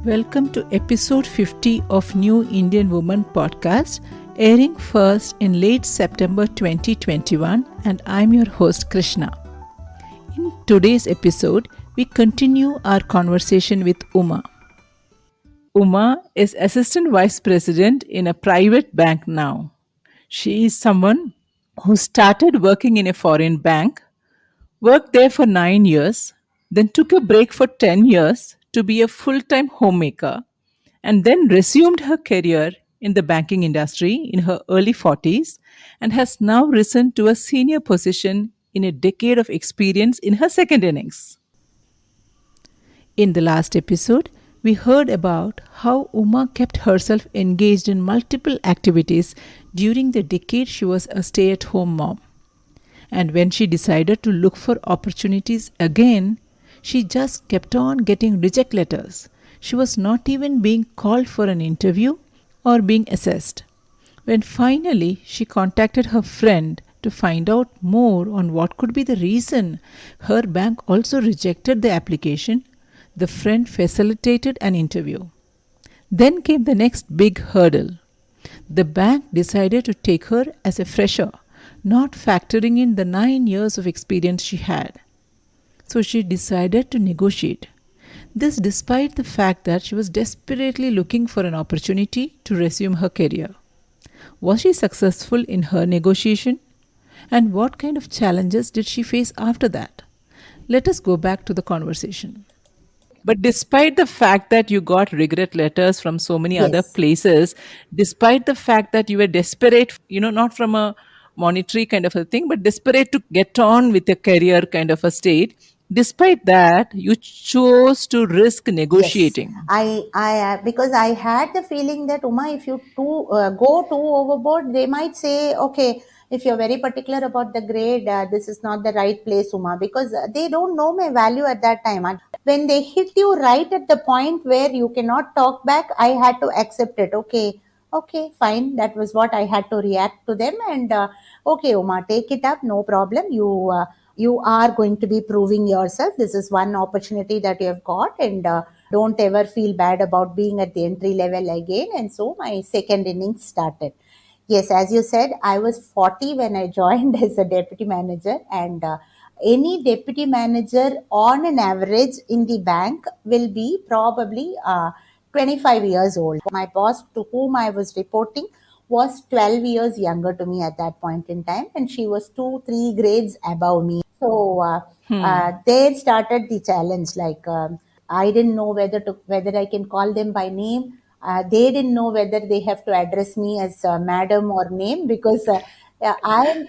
Welcome to episode 50 of New Indian Woman podcast, airing first in late September 2021, and I'm your host Krishna. In today's episode, we continue our conversation with Uma. Uma is Assistant Vice President in a private bank now. She is someone who started working in a foreign bank, worked there for 9 years, then took a break for 10 years to be a full time homemaker, and then resumed her career in the banking industry in her early 40s and has now risen to a senior position in a decade of experience in her second innings. In the last episode, we heard about how Uma kept herself engaged in multiple activities during the decade she was a stay at home mom. And when she decided to look for opportunities again, she just kept on getting reject letters. She was not even being called for an interview or being assessed. When finally she contacted her friend to find out more on what could be the reason her bank also rejected the application, the friend facilitated an interview. Then came the next big hurdle. The bank decided to take her as a fresher, not factoring in the 9 years of experience she had. So she decided to negotiate. This despite the fact that she was desperately looking for an opportunity to resume her career. Was she successful in her negotiation? And what kind of challenges did she face after that? Let us go back to the conversation. But despite the fact that you got regret letters from so many other Yes. places, despite the fact that you were desperate, not from a monetary kind of a thing, but desperate to get on with a career kind of a state, despite that, you chose to risk Yes, negotiating. because I had the feeling that Uma, if you go too overboard, they might say, okay, if you're very particular about the grade, this is not the right place, Uma, because they don't know my value at that time. And when they hit you right at the point where you cannot talk back, I had to accept it. Okay, fine. That was what I had to react to them, and okay, Uma, take it up, no problem. You are going to be proving yourself. This is one opportunity that you have got, and don't ever feel bad about being at the entry level again. And so my second innings started. Yes, as you said, I was 40 when I joined as a deputy manager, and any deputy manager on an average in the bank will be probably 25 years old. My boss, to whom I was reporting, was 12 years younger to me at that point in time, and she was 2, 3 grades above me. So Hmm. there started the challenge. Like I didn't know whether I can call them by name. They didn't know whether they have to address me as madam or name, because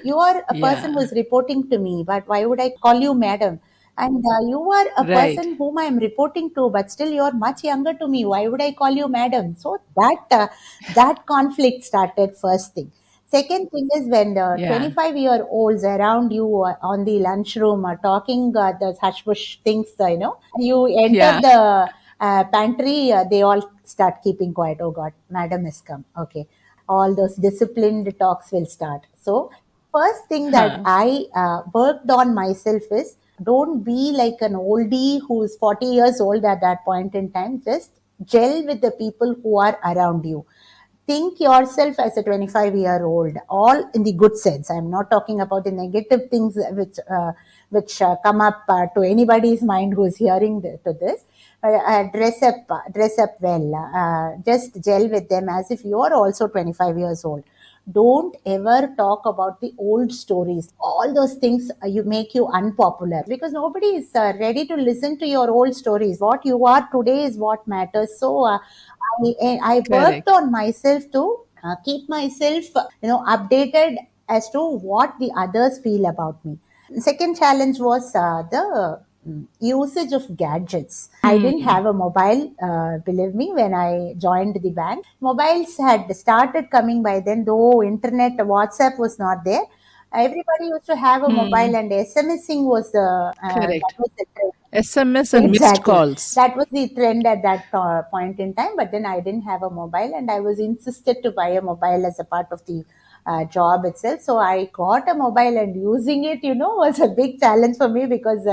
you are a person who Yeah. is reporting to me, but why would I call you madam? And you are a Right. person whom I am reporting to, but still you are much younger to me. Why would I call you madam? So that conflict started first thing. Second thing is when the Yeah. 25-year-olds around you on the lunchroom are talking the hush push things, you enter Yeah. the pantry, they all start keeping quiet. Oh God, madam has come. Okay. All those disciplined talks will start. So, first thing that Huh. I worked on myself is don't be like an oldie who's 40 years old at that point in time. Just gel with the people who are around you. Think yourself as a 25-year-old, all in the good sense. I'm not talking about the negative things which come up to anybody's mind who is hearing to this. Dress up well. Just gel with them as if you're also 25 years old. Don't ever talk about the old stories. All those things you make you unpopular, because nobody is ready to listen to your old stories. What you are today is what matters. So I worked Correct. on myself to keep myself updated as to what the others feel about me. Second challenge was the usage of gadgets. I didn't Hmm. have a mobile, believe me, when I joined the bank. Mobiles had started coming by then, though internet, WhatsApp was not there. Everybody used to have a mobile, Hmm. and SMSing was that Correct. was the trend. SMS and missed Exactly. calls. That was the trend at that point in time. But then I didn't have a mobile, and I was insisted to buy a mobile as a part of the job itself. So I got a mobile, and using it, was a big challenge for me, because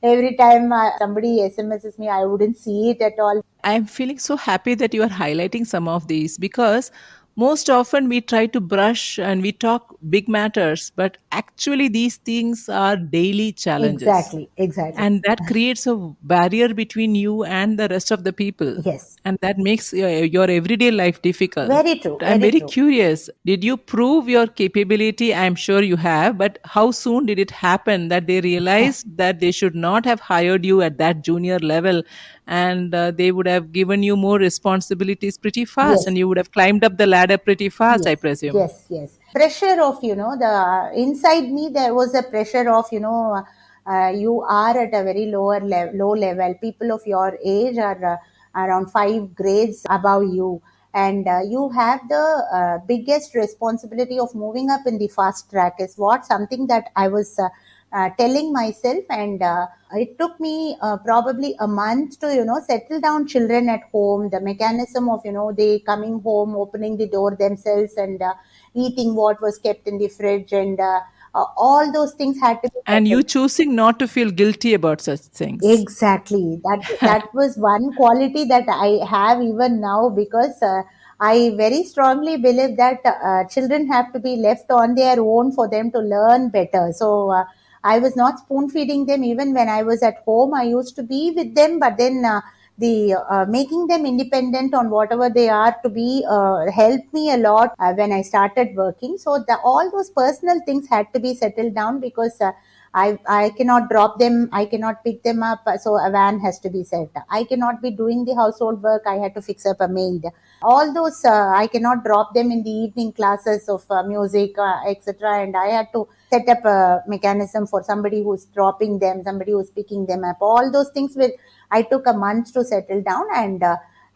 every time somebody SMSs me, I wouldn't see it at all. I'm feeling so happy that you are highlighting some of these because most often we try to brush and we talk big matters, but actually these things are daily challenges. Exactly, exactly. And that creates a barrier between you and the rest of the people. Yes, And that makes your everyday life difficult. very true, I'm very very true. curious. Did you prove your capability? I'm sure you have, but how soon did it happen that they realized that they should not have hired you at that junior level and they would have given you more responsibilities pretty fast Yes. and you would have climbed up the ladder pretty fast, I Yes, presume? yes, yes. Pressure of, the inside me, there was a pressure of, you are at a very low level. People of your age are around 5 grades above you. And you have the biggest responsibility of moving up in the fast track, is what something that I was telling myself. And it took me probably a month to settle down children at home, the mechanism of they coming home, opening the door themselves, and eating what was kept in the fridge, and all those things had to be And you settled. choosing not to feel guilty about such things. Exactly. That was one quality that I have even now, because I very strongly believe that children have to be left on their own for them to learn better. So I was not spoon feeding them even when I was at home. I used to be with them, but then the making them independent on whatever they are to be helped me a lot when I started working. So all those personal things had to be settled down, because I cannot drop them, I cannot pick them up, so a van has to be set. I cannot be doing the household work, I had to fix up a maid. All those, I cannot drop them in the evening classes of music, etc. And I had to set up a mechanism for somebody who's dropping them, somebody who's picking them up. All those things I took a month to settle down. And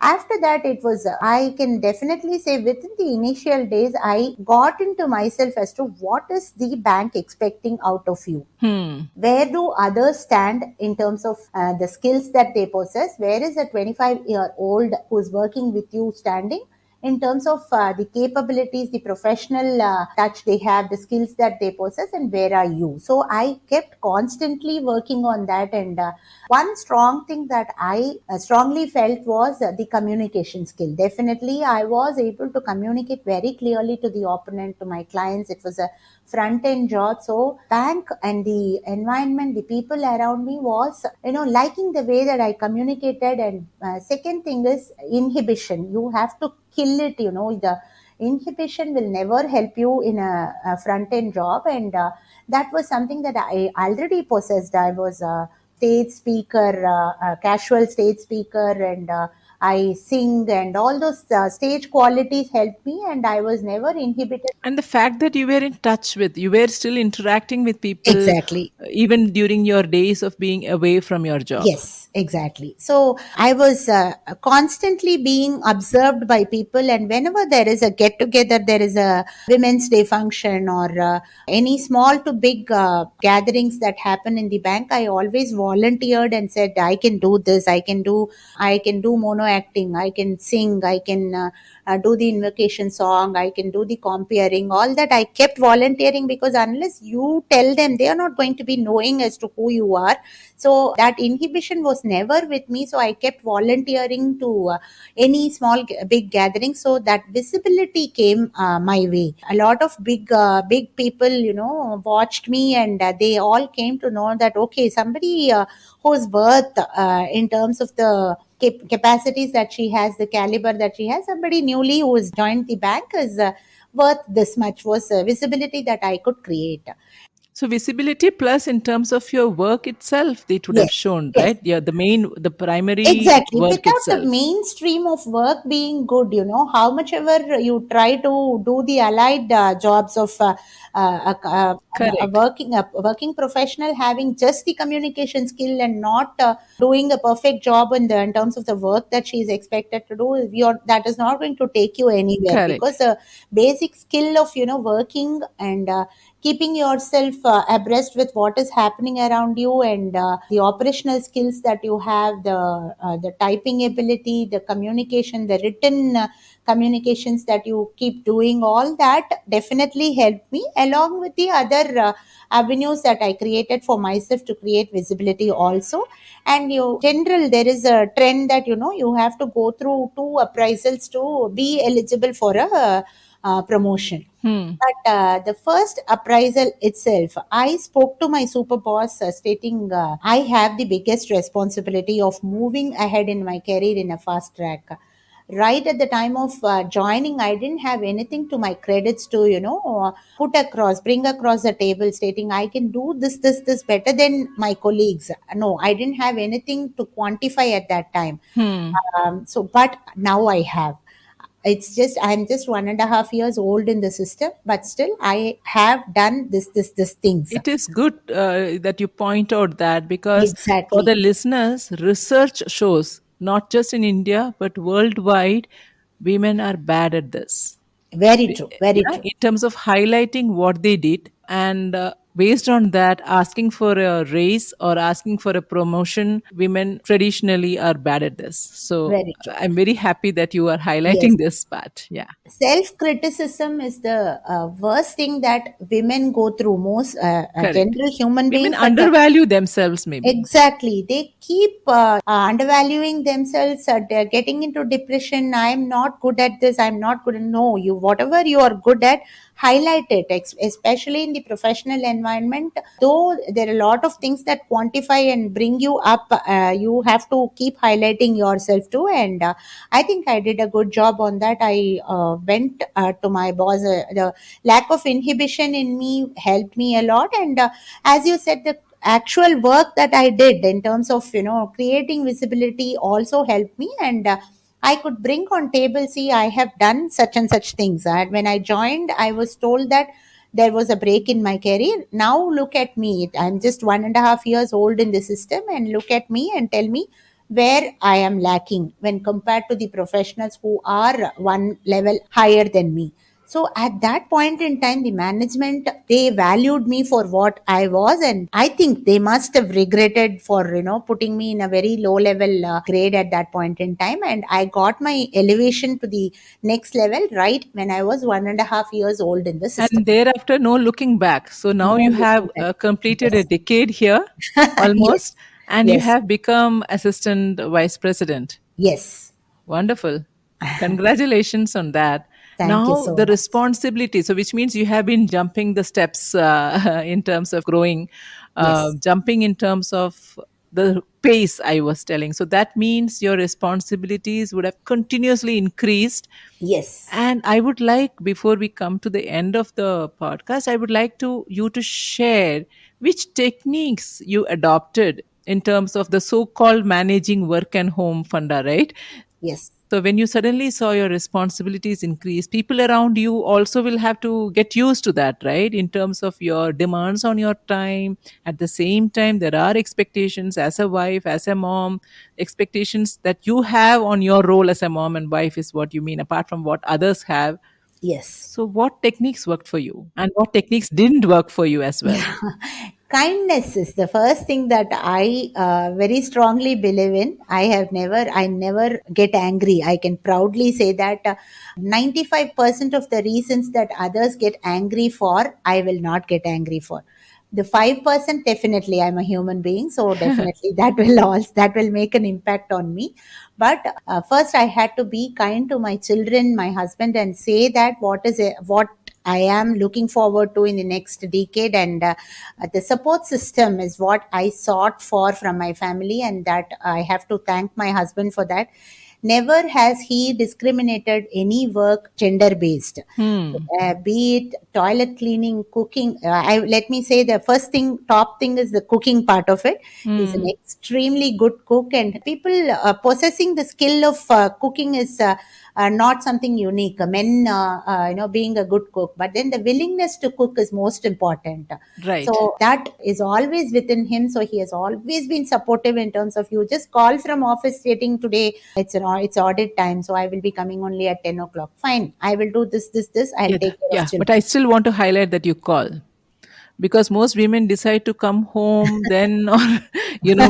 after that, it was, I can definitely say, within the initial days, I got into myself as to what is the bank expecting out of you. Hmm. Where do others stand in terms of the skills that they possess? Where is a 25-year-old who's working with you standing in terms of the capabilities, the professional touch they have, the skills that they possess, and where are you? So I kept constantly working on that. And one strong thing that I strongly felt was the communication skill. Definitely, I was able to communicate very clearly to the opponent, to my clients. It was a front end job. So bank and the environment, the people around me was, liking the way that I communicated. And second thing is inhibition. You have to kill it. The inhibition will never help you in a front end job. And that was something that I already possessed. I was a stage speaker, a casual stage speaker, and I sing, and all those stage qualities helped me, and I was never inhibited. And the fact that you were in touch with, you were still interacting with people Exactly. even during your days of being away from your job. Yes, exactly. So I was constantly being observed by people, and whenever there is a get together, there is a Women's Day function, or any small to big gatherings that happen in the bank, I always volunteered and said, I can do this, I can do mono acting, I can sing, I can do the invocation song, I can do the comparing, all that I kept volunteering, because unless you tell them, they are not going to be knowing as to who you are. So that inhibition was never with me. So I kept volunteering to any big gathering. So that visibility came my way. A lot of big people, watched me, and they all came to know that, okay, somebody who's worth in terms of the capacities that she has, the caliber that she has, somebody newly who has joined the bank is worth this much, was visibility that I could create. So visibility plus in terms of your work itself, it would have Yes, shown, yes. right? Yeah, the primary Exactly. work Without the itself. mainstream of work being good, how much ever you try to do the allied jobs of Correct. a working professional having just the communication skill, and not doing a perfect job in terms of the work that she is expected to do, that is not going to take you anywhere, because Correct. the basic skill of working and keeping yourself abreast with what is happening around you, and the operational skills that you have, the typing ability, the communication, the written communications that you keep doing, all that definitely helped me, along with the other avenues that I created for myself to create visibility also. And you general, there is a trend that you have to go through two appraisals to be eligible for a promotion. Hmm. But the first appraisal itself, I spoke to my super boss, stating I have the biggest responsibility of moving ahead in my career in a fast track. Right at the time of joining, I didn't have anything to my credits to, bring across the table, stating I can do this better than my colleagues. No, I didn't have anything to quantify at that time. Hmm. But now I have. It's just I'm just 1.5 years old in the system, but still I have done this things. It is good that you point out that, because for the Exactly. listeners, research shows not just in India but worldwide, women are bad at this. Very true. Very Yeah, true. in terms of highlighting what they did, and based on that, asking for a raise or asking for a promotion, women traditionally are bad at this. So Very true. I'm very happy that you are Yes. highlighting this part. Yeah, Self criticism is the worst thing that women go through, most correct. general human Women beings, but undervalue themselves, maybe. exactly. They keep undervaluing themselves. They're getting into depression. I'm not good at this. I'm not good. No, you, whatever you are good at, highlight it, especially in the professional environment. Though there are a lot of things that quantify and bring you up, you have to keep highlighting yourself too. And I think I did a good job on that. I went to my boss. The lack of inhibition in me helped me a lot. And as you said, the actual work that I did in terms of creating visibility also helped me. And I could bring on table, see, I have done such and such things. And when I joined, I was told that there was a break in my career. Now look at me, I'm just 1.5 years old in the system, and look at me and tell me where I am lacking when compared to the professionals who are one level higher than me. So at that point in time, the management, they valued me for what I was, and I think they must have regretted for putting me in a very low level grade at that point in time. And I got my elevation to the next level right when I was 1.5 years old in the system. And thereafter, no looking back. So now No you looking have back. completed a Yes. decade here Yes. almost, and you Yes. have become assistant vice president. Yes. Wonderful. Congratulations on that. Thank you Now, so the much. responsibility. So, which means you have been jumping the steps in terms of growing, Yes. jumping in terms of the pace I was telling. So, that means your responsibilities would have continuously increased. Yes. And I would like, before we come to the end of the podcast, I would like to you to share which techniques you adopted in terms of the so-called managing work and home funda, right? Yes. So when you suddenly saw your responsibilities increase, people around you also will have to get used to that, right? In terms of your demands on your time. At the same time, there are expectations as a wife, as a mom, expectations that you have on your role as a mom and wife is what you mean, apart from what others have. Yes. So what techniques worked for you and what techniques didn't work for you as well? Yeah. Kindness is the first thing that I very strongly believe in. I never get angry. I can proudly say that 95% of the reasons that others get angry for, I will not get angry for. The 5%, definitely I'm a human being, so definitely that will make an impact on me. But first I had to be kind to my children, my husband, and say that what I am looking forward to in the next decade. And the support system is what I sought for from my family, and that I have to thank my husband for that. Never has he discriminated any work gender based, Hmm. be it toilet cleaning, cooking. Let me say the first thing, top thing is the cooking part of it. He's an Hmm. extremely good cook, and people possessing the skill of cooking is not something unique. Men, being a good cook, but then the willingness to cook is most important. Right. So that is always within him. So he has always been supportive in terms of, you just call from office stating today it's audit time, so I will be coming only at 10 o'clock. Fine, I will do this. I'll Yeah, take care of yeah. But children. I still want to highlight that you call. because most women decide to come home then or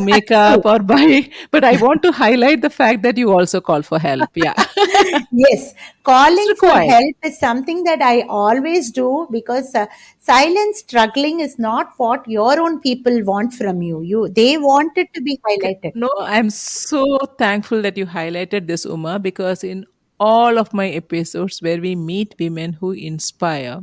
make True. up or buy, but I want to highlight the fact that you also call for help. Yeah. Yes, It's calling for required. help is something that I always do because silent struggling is not what your own people want from you. They want it to be highlighted. No, I'm so thankful that you highlighted this, Uma, because in all of my episodes where we meet women who inspire,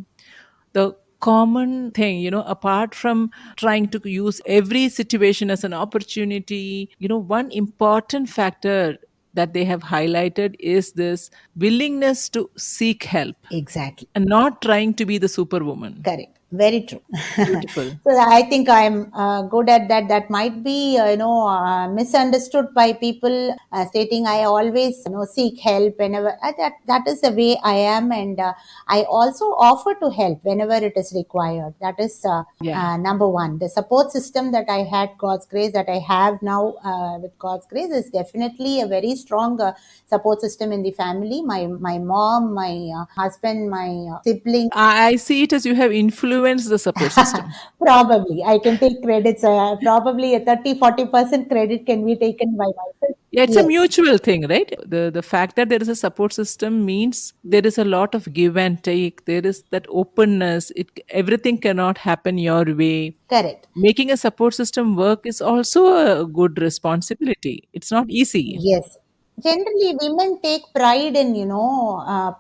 the common thing, apart from trying to use every situation as an opportunity, one important factor that they have highlighted is this willingness to seek help Exactly. and not trying to be the superwoman. Correct. Very true. Beautiful. So I think I'm good at that. That might be, misunderstood by people, stating I always, seek help whenever. That is the way I am, and I also offer to help whenever it is required. That is Yeah. number one. The support system that I had, God's grace, that I have now with God's grace, is definitely a very strong support system in the family. My mom, my husband, my siblings. I see it as you have influenced the support system. Probably I can take credits. Probably a 30-40% credit can be taken by myself. Yeah, it's a Yes, mutual thing, right? The fact that there is a support system means there is a lot of give and take. There is that openness. Everything cannot happen your way. correct. Making a support system work is also a good responsibility. It's not easy. Yes. Generally, women take pride in,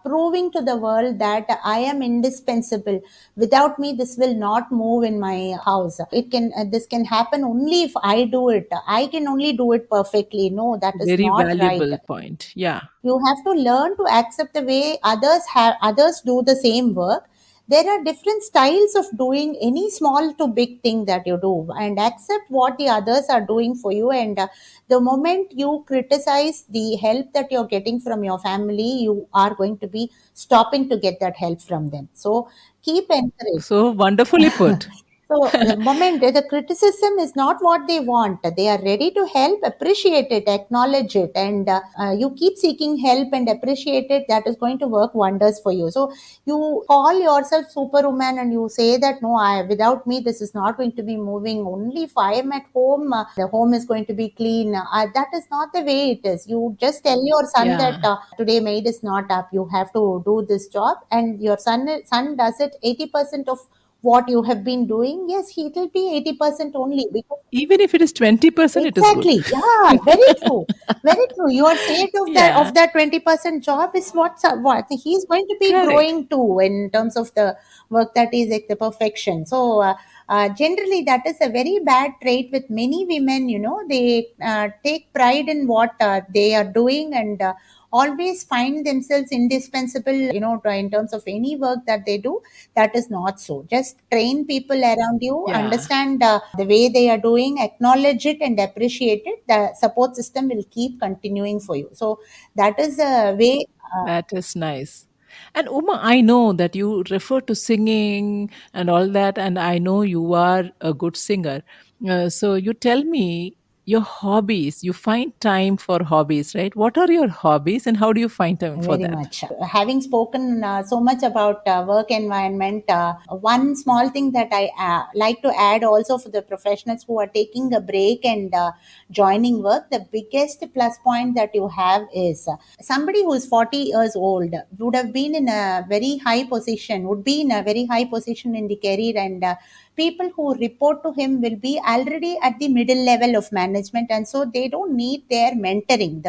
proving to the world that I am indispensable. Without me, this will not move in my house. This can happen only if I do it. I can only do it perfectly. No, that is Very not right. valuable point. Yeah. You have to learn to accept the way others do the same work. There are different styles of doing any small to big thing that you do, and accept what the others are doing for you. And the moment you criticize the help that you're getting from your family, you are going to be stopping to get that help from them. So keep encouraging. So wonderfully put. So the moment the criticism is not what they want, they are ready to help, appreciate it, acknowledge it, and you keep seeking help and appreciate it. That is going to work wonders for you. So you call yourself superwoman and you say that no, without me this is not going to be moving. Only if I am at home, the home is going to be clean. That is not the way it is. You just tell your son that Yeah. today maid is not up. You have to do this job, and your son does it 80% of what you have been doing. Yes, he will be 80% only because Even if it is 20%, it is good. exactly. Yeah, very true. Very true. Your state Yeah. of that 20% job is what he's going to be Correct. growing to in terms of the work that is like the perfection. So generally that is a very bad trait with many women. They take pride in what they are doing, and always find themselves indispensable, in terms of any work that they do. That is not so. Just train people around you, Yeah. understand the way they are doing, acknowledge it and appreciate it. The support system will keep continuing for you. So that is a way. That is nice. And Uma, I know that you refer to singing and all that, and I know you are a good singer. So you tell me your hobbies. You find time for hobbies, right? What are your hobbies and how do you find time for Very that? much. Having spoken so much about work environment, one small thing that I like to add also for the professionals who are taking a break and joining work, the biggest plus point that you have is somebody who is 40 years old would have been in a very high position, would be in a very high position in the career, and people who report to him will be already at the middle level of management, and so they don't need their mentoring.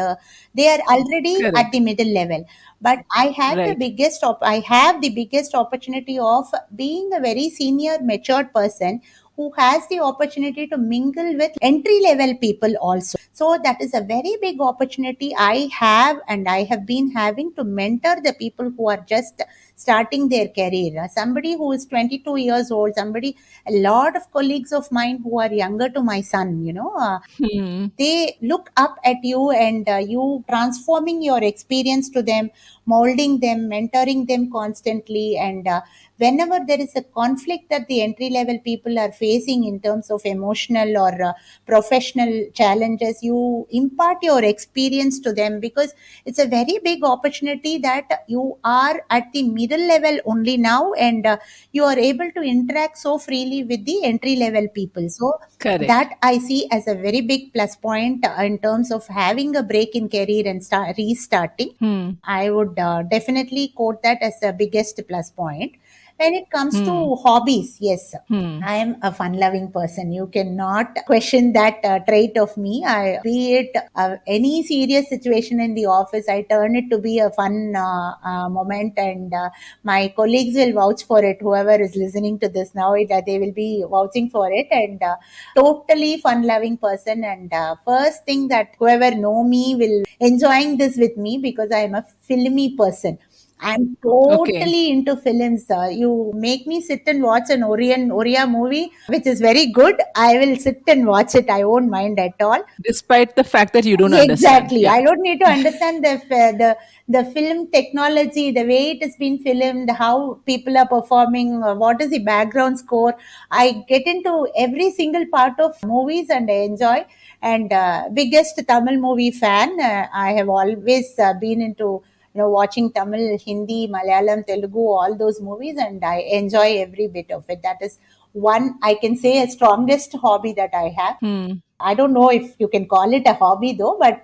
They are already at Correct. the middle level. But Right. I have the biggest opportunity of being a very senior matured person who has the opportunity to mingle with entry level people also. So that is a very big opportunity I have, and I have been having to mentor the people who are just starting their career. Somebody who is 22 years old, somebody, a lot of colleagues of mine who are younger to my son, Hmm. they look up at you, and you transforming your experience to them, molding them, mentoring them constantly. And whenever there is a conflict that the entry level people are facing in terms of emotional or professional challenges, you impart your experience to them, because it's a very big opportunity that you are at the middle level only now, and you are able to interact so freely with the entry level people. So Correct. that I see as a very big plus point in terms of having a break in career and restarting. Hmm. I would definitely quote that as the biggest plus point. When it comes Hmm. to hobbies, yes, Hmm. I am a fun-loving person. You cannot question that trait of me. Be it any serious situation in the office, I turn it to be a fun moment, and my colleagues will vouch for it. Whoever is listening to this now, they will be vouching for it. And totally fun-loving person. And first thing that whoever know me will enjoying this with me, because I am a filmy person. I'm Okay. totally into films. You make me sit and watch an Oriya movie, which is very good. I will sit and watch it. I won't mind at all. Despite the fact that you don't understand. Exactly. Yeah. I don't need to understand the film technology, the way it has been filmed, how people are performing, what is the background score. I get into every single part of movies and I enjoy. And biggest Tamil movie fan. I have always been into watching Tamil, Hindi, Malayalam, Telugu, all those movies, and I enjoy every bit of it. That is one I can say a strongest hobby that I have. Hmm. I don't know if you can call it a hobby though, but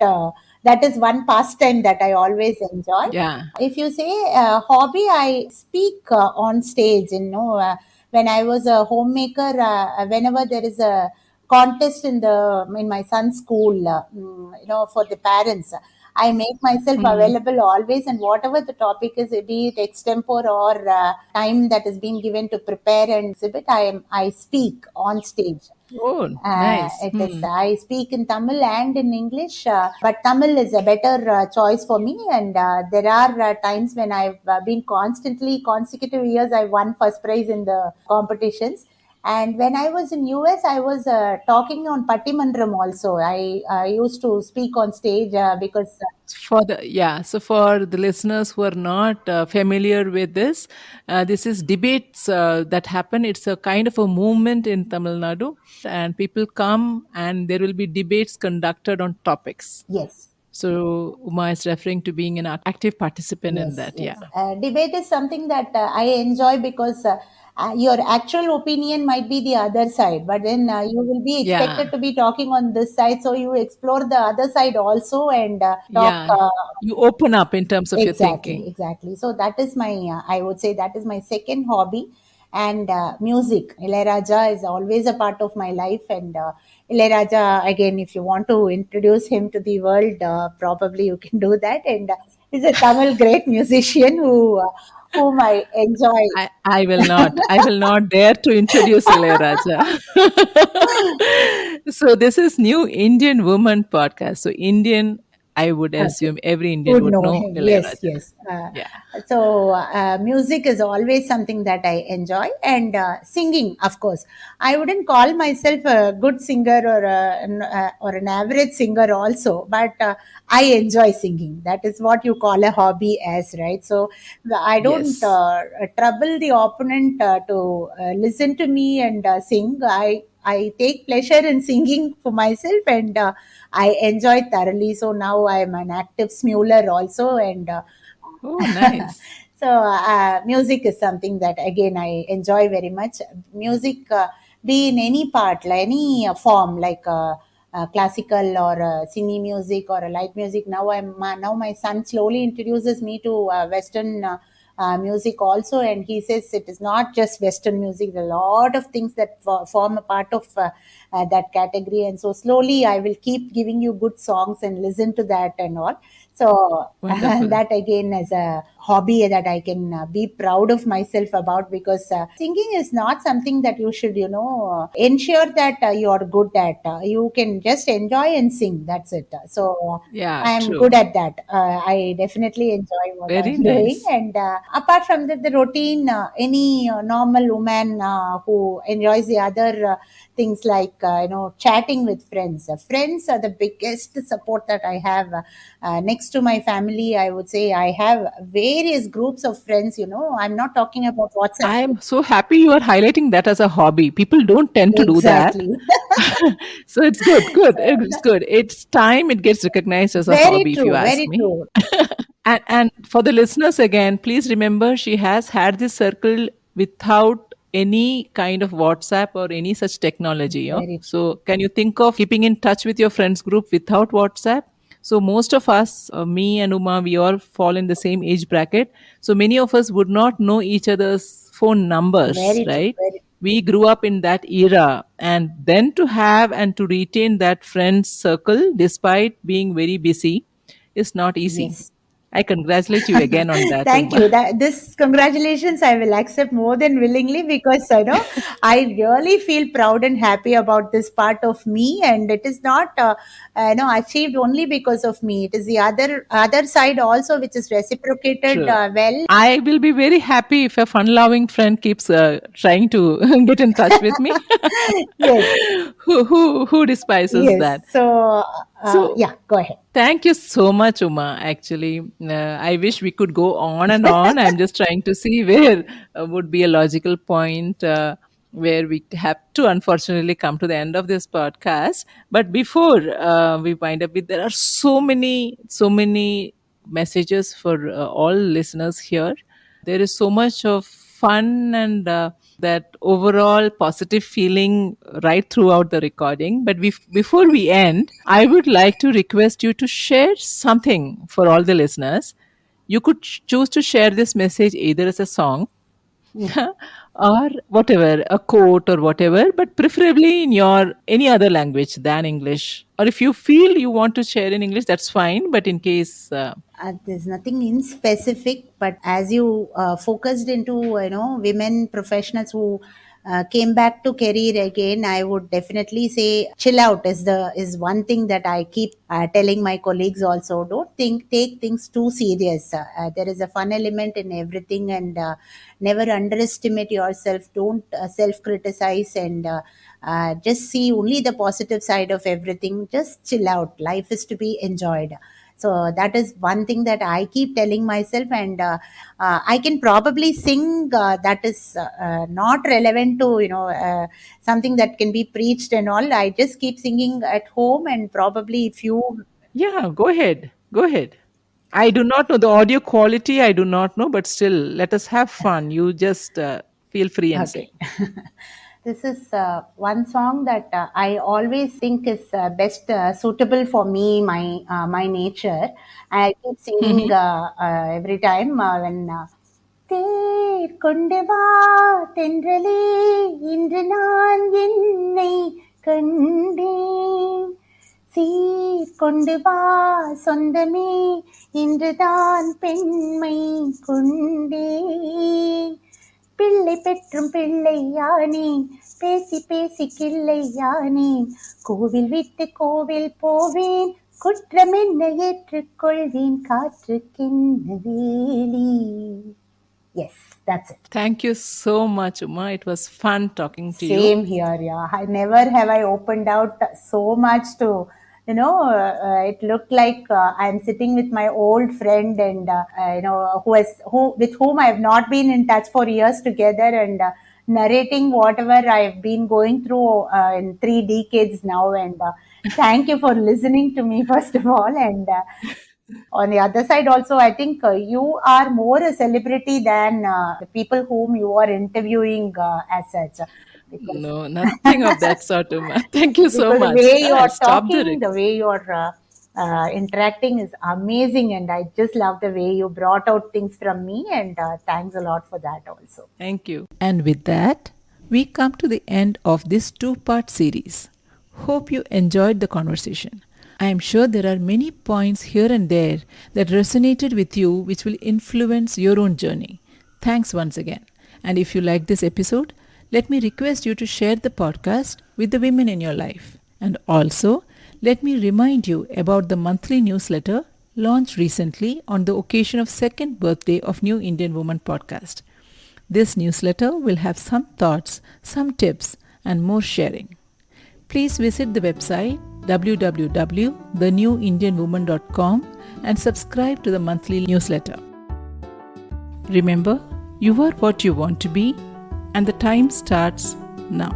that is one pastime that I always enjoy. Yeah. If you say hobby, I speak on stage. When I was a homemaker, whenever there is a contest in my son's school, for the parents, I make myself Hmm. available always, and whatever the topic is, be it extempore or time that is being given to prepare and exhibit, I speak on stage. Oh, nice. It is. Hmm. I speak in Tamil and in English, but Tamil is a better choice for me. And there are times when I've been constantly, consecutive years, I won first prize in the competitions. And when I was in US, I was talking on Pattimandram also. I used to speak on stage because So for the listeners who are not familiar with this is debates that happen. It's a kind of a movement in Tamil Nadu, and people come and there will be debates conducted on topics. yes. So Uma is referring to being an active participant in Yes, that. yes. Yeah. Debate is something that I enjoy because your actual opinion might be the other side, but then you will be Yeah. expected to be talking on this side, so you explore the other side also and talk. Yeah. You open up in terms of your Exactly, thinking. exactly. So that is my, I would say that is my second hobby, and music. Ilayaraja is always a part of my life, and Ilayaraja again, if you want to introduce him to the world, probably you can do that. And he's a Tamil great musician whom I enjoy. I will not. I will not dare to introduce Ilayaraja. So this is New Indian Woman podcast. So Indian, I would Okay. assume every Indian Would would know know him. Yes, Ilayaraja. yes. Yeah. Music is always something that I enjoy, and singing, of course. I wouldn't call myself a good singer or an average singer, also, but I enjoy singing. That is what you call a hobby, as right. So I don't Yes. trouble the opponent to listen to me and sing. I take pleasure in singing for myself, and I enjoy thoroughly. So now I am an active smuler also, and Oh, nice. so music is something that again I enjoy very much. Music, be in any part, like any form, like classical or cine music or light music. Now my son slowly introduces me to Western. Music also, and he says it is not just Western music. There are a lot of things that form a part of that category, and so slowly I will keep giving you good songs and listen to that and all. So Wonderful. that again as a hobby that I can be proud of myself about, because singing is not something that you should ensure that you are good at. You can just enjoy and sing, that's it. So Yeah, I am good true. at that. I definitely enjoy what Very I'm doing. nice. And apart from that, the routine, any normal woman who enjoys the other things like, chatting with friends. Friends are the biggest support that I have. Next next to my family, I would say I have various groups of friends. I'm not talking about WhatsApp. I'm so happy you are highlighting that as a hobby. People don't tend to do that. Exactly. So it's good, good. It's good. It's time it gets recognized as a Very hobby, if you true. ask Very me. true. And for the listeners again, please remember she has had this circle without any kind of WhatsApp or any such technology. Very So can you think of keeping in touch with your friends group without WhatsApp? So most of us, me and Uma, we all fall in the same age bracket. So many of us would not know each other's phone numbers, Very true. right? Very We grew up in that era, and then to have and to retain that friend circle despite being very busy is not easy. yes. I congratulate you again on that, Thank you. Uma. That this congratulations I will accept more than willingly, because I really feel proud and happy about this part of me, and it is not achieved only because of me. It is the other side also, which is reciprocated True. well. I will be very happy if a fun loving friend keeps trying to get in touch with me. Yes, Who despises yes. that? So So yeah, go ahead. thank you so much, Uma. Actually, I wish we could go on and on. I'm just trying to see where would be a logical point where we have to unfortunately come to the end of this podcast. But before we wind up with, there are so many messages for all listeners here. There is so much of fun and that overall positive feeling right throughout the recording. But before we end, I would like to request you to share something for all the listeners. You could choose to share this message either as a song or whatever, a quote or whatever, but preferably in your any other language than English. Or if you feel you want to share in English, that's fine. But in case, There's nothing in specific, but as you focused into women professionals who came back to career again, I would definitely say chill out is one thing that I keep telling my colleagues also. Don't take things too serious. There is a fun element in everything, and never underestimate yourself. Don't self criticize, and just see only the positive side of everything. Just chill out. Life is to be enjoyed. So that is one thing that I keep telling myself, and I can probably sing that is not relevant to something that can be preached and all. I just keep singing at home, and probably if you yeah, go ahead. Go ahead. I do not know the audio quality. I do not know, but still, let us have fun. You just feel free and okay. sing. This is one song that I always think is best suitable for me, my nature. I keep singing every time when தேர் கொண்டு வா தென்றலே இன்று நான் என்னை கண்டேன் சீர் கொண்டு வா சொந்தமே இன்றுதான் பெண்மை கொண்டேன் பிள்ளை பெற்றும் பிள்ளை யானேன் பேசி பேசி கிள்ளை யானேன் கோவில் விட்டு கோவில் போவேன் குற்றம் என்ன ஏற்றுக்கொள்வேன் காற்றுக்கென்ன வேலி. Yes, that's it. Thank you so much, Uma. It was fun talking to you. Same here, yeah. I never have I opened out so much to, it looked like I'm sitting with my old friend, and with whom I have not been in touch for years together, and narrating whatever I've been going through in 3 decades now. And thank you for listening to me first of all, and on the other side also, I think you are more a celebrity than the people whom you are interviewing as such, because No, nothing of that sort, Uma. Thank you so because the much. way you I'll are stop the talking, the way you are interacting is amazing, and I just love the way you brought out things from me, and thanks a lot for that also. Thank you. And with that, we come to the end of this two-part series. Hope you enjoyed the conversation. I am sure there are many points here and there that resonated with you, which will influence your own journey. Thanks once again. And if you like this episode, let me request you to share the podcast with the women in your life. And also, let me remind you about the monthly newsletter launched recently on the occasion of second birthday of New Indian Woman podcast. This newsletter will have some thoughts, some tips, and more sharing. Please visit the website www.thenewindianwoman.com and subscribe to the monthly newsletter. Remember, you are what you want to be, and the time starts now.